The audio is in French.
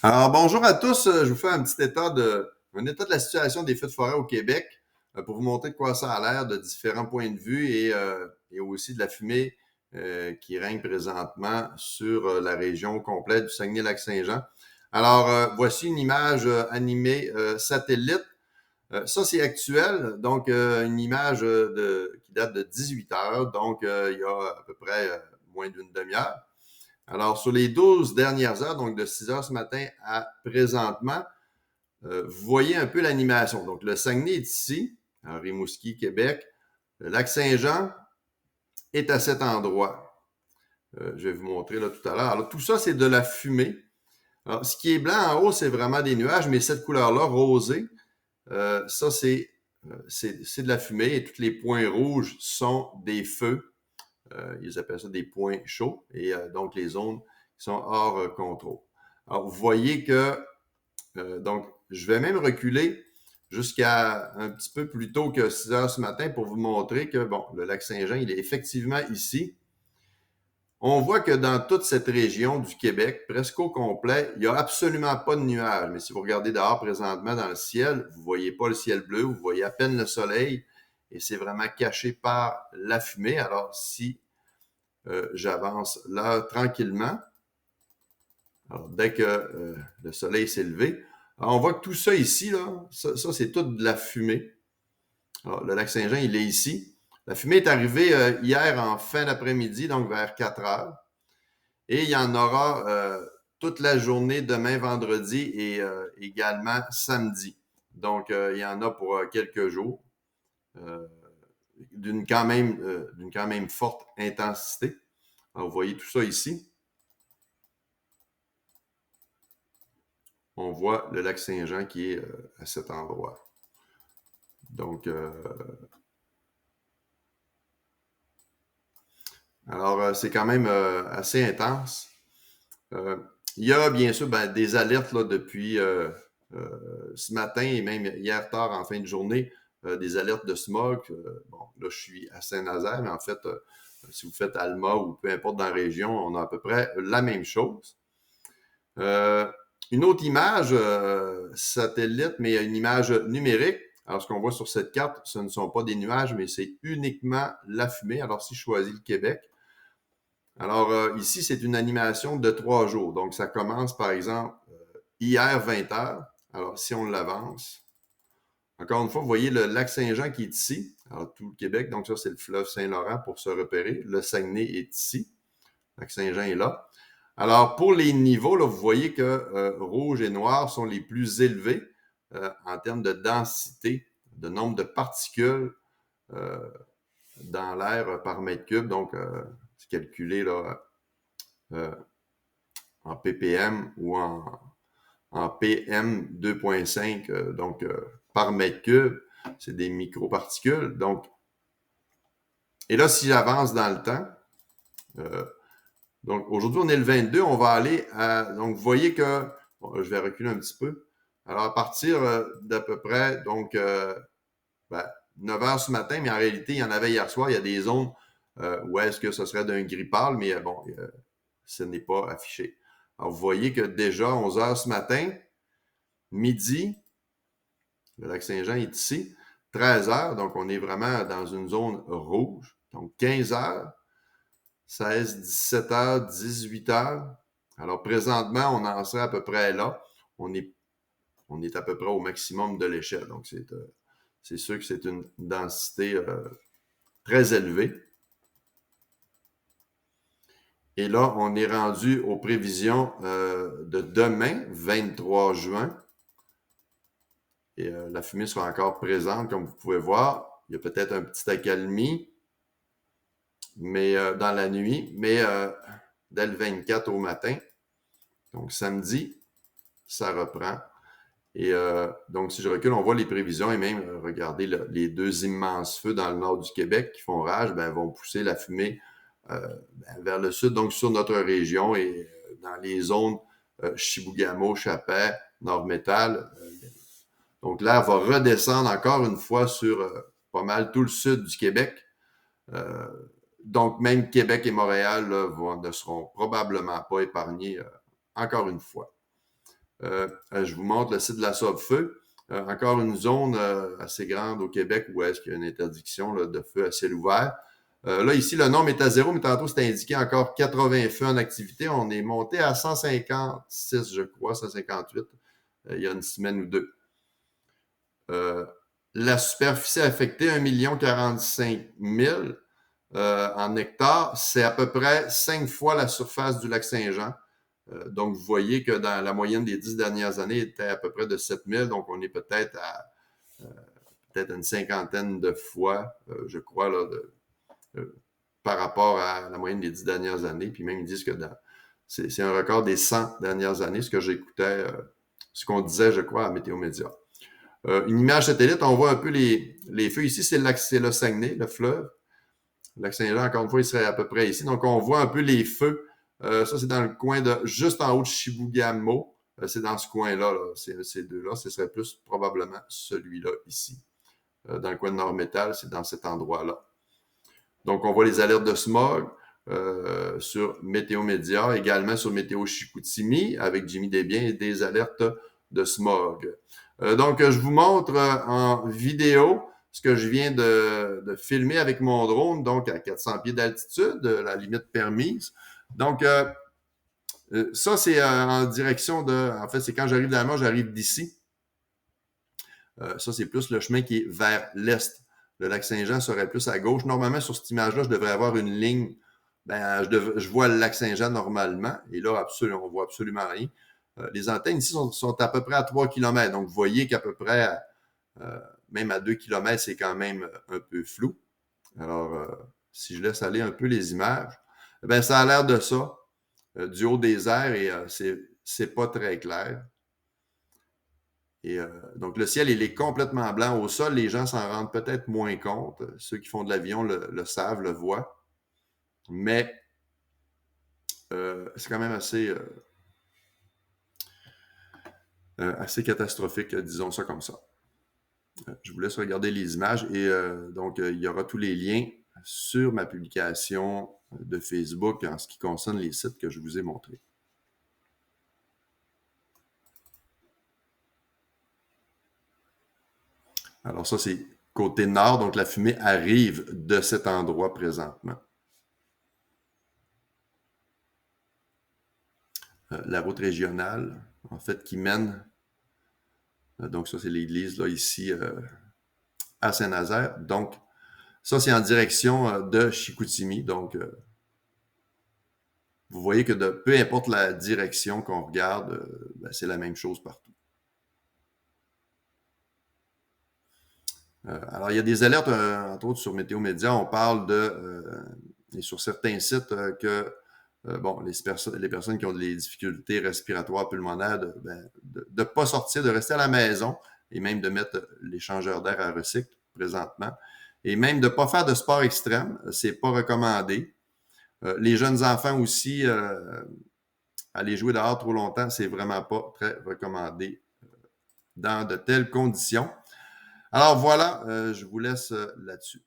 Alors, bonjour à tous. Je vous fais un état de la situation des feux de forêt au Québec pour vous montrer de quoi ça a l'air de différents points de vue et aussi de la fumée qui règne présentement sur la région complète du Saguenay-Lac-Saint-Jean. Alors, voici une image animée satellite. Ça, c'est actuel, donc une image qui date de 18 heures, donc il y a à peu près moins d'une demi-heure. Alors, sur les 12 dernières heures, donc de 6 heures ce matin à présentement, vous voyez un peu l'animation. Donc, le Saguenay est ici, à Rimouski, Québec. Le lac Saint-Jean est à cet endroit. Je vais vous montrer là tout à l'heure. Alors, tout ça, c'est de la fumée. Alors, ce qui est blanc en haut, c'est vraiment des nuages, mais cette couleur-là, rosée, ça, c'est de la fumée et tous les points rouges sont des feux. Ils appellent ça des points chauds et donc les zones qui sont hors contrôle. Alors, vous voyez que, donc, je vais même reculer jusqu'à un petit peu plus tôt que 6 heures ce matin pour vous montrer que, bon, le lac Saint-Jean, il est effectivement ici. On voit que dans toute cette région du Québec, presque au complet, il n'y a absolument pas de nuages. Mais si vous regardez dehors présentement dans le ciel, vous ne voyez pas le ciel bleu, vous voyez à peine le soleil et c'est vraiment caché par la fumée. Alors, si j'avance là tranquillement. Alors, dès que le soleil s'est levé, alors, on voit que tout ça ici, là, ça c'est toute de la fumée. Alors, le lac Saint-Jean, il est ici. La fumée est arrivée hier en fin d'après-midi, donc vers 4 heures. Et il y en aura toute la journée demain, vendredi et également samedi. Donc, il y en a pour quelques jours euh, d'une quand même forte intensité. Alors, vous voyez tout ça ici. On voit le lac Saint-Jean qui est à cet endroit. Donc, alors, c'est quand même assez intense. Il y a bien sûr des alertes là, depuis ce matin et même hier tard en fin de journée, des alertes de smog. Bon, là, je suis à Saint-Nazaire, mais en fait, si vous faites Alma ou peu importe dans la région, on a à peu près la même chose. Euh, une autre image satellite, mais une image numérique. Alors, ce qu'on voit sur cette carte, ce ne sont pas des nuages, mais c'est uniquement la fumée. Alors, si je choisis le Québec, alors ici, c'est une animation de 3 jours. Donc, ça commence, par exemple, hier 20 heures. Alors, si on l'avance, encore une fois, vous voyez le lac Saint-Jean qui est ici. Alors, tout le Québec, donc ça, c'est le fleuve Saint-Laurent pour se repérer. Le Saguenay est ici. Le lac Saint-Jean est là. Alors, pour les niveaux, là, vous voyez que rouge et noir sont les plus élevés en termes de densité, de nombre de particules euh, dans l'air par mètre cube. Donc, c'est calculé là, euh, en ppm ou en PM 2.5, donc par mètre cube. C'est des microparticules. Donc, et là, si j'avance dans le temps, euh, donc aujourd'hui, on est le 22, on va aller à. Donc, vous voyez que. Bon, je vais reculer un petit peu. Alors, à partir d'à peu près, donc, 9 heures ce matin, mais en réalité, il y en avait hier soir. Il y a des zones où est-ce que ce serait d'un gris pâle, mais bon, ce n'est pas affiché. Alors, vous voyez que déjà, 11 heures ce matin, midi, le lac Saint-Jean est ici. 13 heures, donc on est vraiment dans une zone rouge. Donc, 15 heures, 16, 17 heures, 18 heures. Alors, présentement, on en serait à peu près là. On est, on est à peu près au maximum de l'échelle. Donc, c'est sûr que c'est une densité très élevée. Et là, on est rendu aux prévisions de demain, 23 juin. Et la fumée sera encore présente, comme vous pouvez voir. Il y a peut-être un petit accalmie, mais dans la nuit, mais dès le 24 au matin. Donc, samedi, ça reprend. Et donc, si je recule, on voit les prévisions et même, regardez, les deux immenses feux dans le nord du Québec qui font rage, vont pousser la fumée vers le sud, donc sur notre région et dans les zones Chibougamau, Chapais, Nord-Métal. Donc, l'air va redescendre encore une fois sur pas mal tout le sud du Québec. Euh, donc, même Québec et Montréal là, ne seront probablement pas épargnés encore une fois. Je vous montre le site de la Sauve-Feu. Encore une zone assez grande au Québec où est-ce qu'il y a une interdiction là, de feu à ciel ouvert. Là, ici, le nombre est à 0, mais tantôt, c'était indiqué encore 80 feux en activité. On est monté à 156, je crois, 158, il y a une semaine ou deux. La superficie affectée, 1 045 000 en hectares. C'est à peu près 5 fois la surface du lac Saint-Jean. Donc, vous voyez que dans la moyenne des 10 dernières années, il était à peu près de 7 000. Donc, on est peut-être à peut-être une cinquantaine de fois, je crois, là, par rapport à la moyenne des 10 dernières années. Puis même, ils disent que c'est un record des 100 dernières années, ce que j'écoutais, ce qu'on disait, je crois, à Météo Média. Une image satellite, on voit un peu les feux. Ici, c'est le Saguenay, le fleuve. Le lac Saint-Jean, encore une fois, il serait à peu près ici. Donc, on voit un peu les feux. Ça, c'est dans le coin de juste en haut de Chibougamau. C'est dans ce coin-là, là. Ces deux-là. Ce serait plus probablement celui-là ici. Dans le coin de Nord-Métal, c'est dans cet endroit-là. Donc, on voit les alertes de smog sur Météo Média, également sur Météo Chicoutimi, avec Jimmy Desbiens et des alertes de smog. Donc, je vous montre en vidéo ce que je viens de filmer avec mon drone, donc à 400 pieds d'altitude, la limite permise. Donc, ça, c'est en direction de... En fait, c'est quand j'arrive d'Alma, j'arrive d'ici. Ça, c'est plus le chemin qui est vers l'est. Le lac Saint-Jean serait plus à gauche. Normalement, sur cette image-là, je devrais avoir une ligne. Ben, je vois le lac Saint-Jean normalement. Et là, on voit absolument rien. Les antennes ici sont à peu près à 3 km. Donc, vous voyez qu'à peu près, même à 2 km, c'est quand même un peu flou. Alors, si je laisse aller un peu les images, ben, ça a l'air de ça, du haut des airs, et c'est pas très clair. Et donc, le ciel, il est complètement blanc. Au sol, les gens s'en rendent peut-être moins compte. Ceux qui font de l'avion le savent, le voient. Mais c'est quand même assez catastrophique, disons ça comme ça. Je vous laisse regarder les images et donc, il y aura tous les liens sur ma publication de Facebook en ce qui concerne les sites que je vous ai montrés. Alors ça, c'est côté nord, donc la fumée arrive de cet endroit présentement. La route régionale, en fait, qui mène, donc ça, c'est l'église, là, ici, à Saint-Nazaire. Donc, ça, c'est en direction de Chicoutimi. Donc, vous voyez que peu importe la direction qu'on regarde, ben, c'est la même chose partout. Alors, il y a des alertes, entre autres sur Météo Média, on parle et sur certains sites, que bon, les personnes qui ont des difficultés respiratoires pulmonaires, de ne pas sortir, de rester à la maison et même de mettre l'échangeur d'air à recycle présentement. Et même de ne pas faire de sport extrême, c'est pas recommandé. Les jeunes enfants aussi, aller jouer dehors trop longtemps, c'est vraiment pas très recommandé dans de telles conditions. Alors voilà, je vous laisse là-dessus.